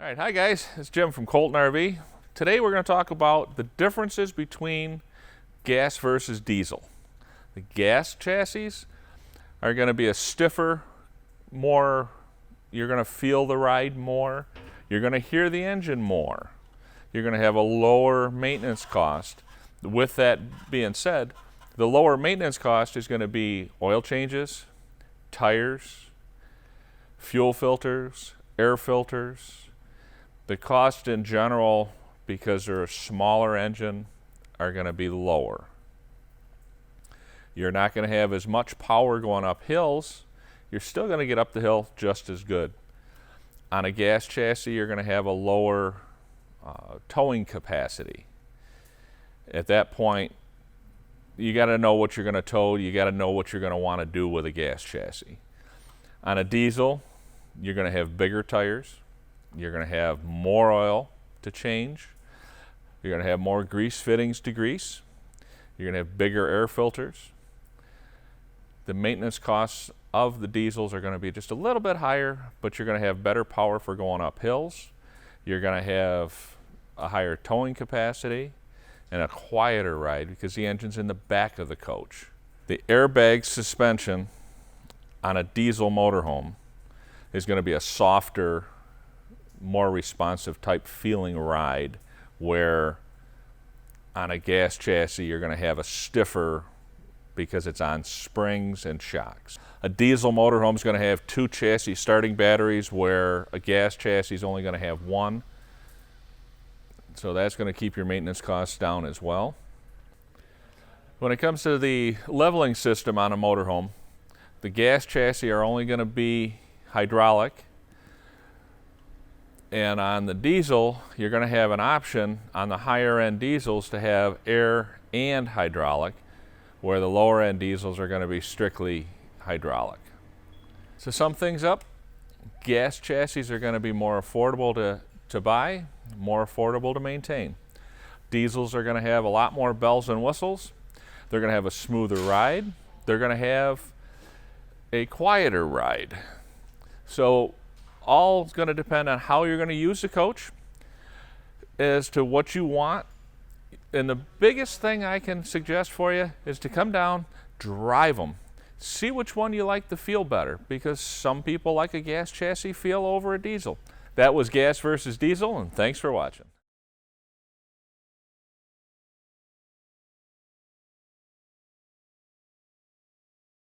All right, hi guys, it's Jim from Colton RV. Today we're going to talk about the differences between gas versus diesel. The gas chassis are going to be a stiffer, more, you're going to feel the ride more, you're going to hear the engine more, you're going to have a lower maintenance cost. With that being said, the lower maintenance cost is going to be oil changes, tires, fuel filters, air filters. The cost in general, because they're a smaller engine, are going to be lower. You're not going to have as much power going up hills. You're still going to get up the hill just as good. On a gas chassis, you're going to have a lower towing capacity. At that point, you got to know what you're going to tow. You got to know what you're going to want to do with a gas chassis. On a diesel, you're going to have bigger tires. You're going to have more oil to change. You're going to have more grease fittings to grease. You're going to have bigger air filters. The maintenance costs of the diesels are going to be just a little bit higher, but you're going to have better power for going up hills. You're going to have a higher towing capacity and a quieter ride because the engine's in the back of the coach. The airbag suspension on a diesel motorhome is going to be a softer, more responsive type feeling ride, where on a gas chassis you're going to have a stiffer because it's on springs and shocks. A diesel motorhome is going to have 2 chassis starting batteries, where a gas chassis is only going to have 1. So that's going to keep your maintenance costs down as well. When it comes to the leveling system on a motorhome, the gas chassis are only going to be hydraulic. And on the diesel, you're going to have an option on the higher end diesels to have air and hydraulic, where the lower end diesels are going to be strictly hydraulic. To sum things up, gas chassis are going to be more affordable to buy, more affordable to maintain. Diesels are going to have a lot more bells and whistles. They're going to have a smoother ride. They're going to have a quieter ride. So all is going to depend on how you're going to use the coach as to what you want. And the biggest thing I can suggest for you is to come down, drive them, see which one you like to feel better, because some people like a gas chassis feel over a diesel. That was gas versus diesel, and thanks for watching.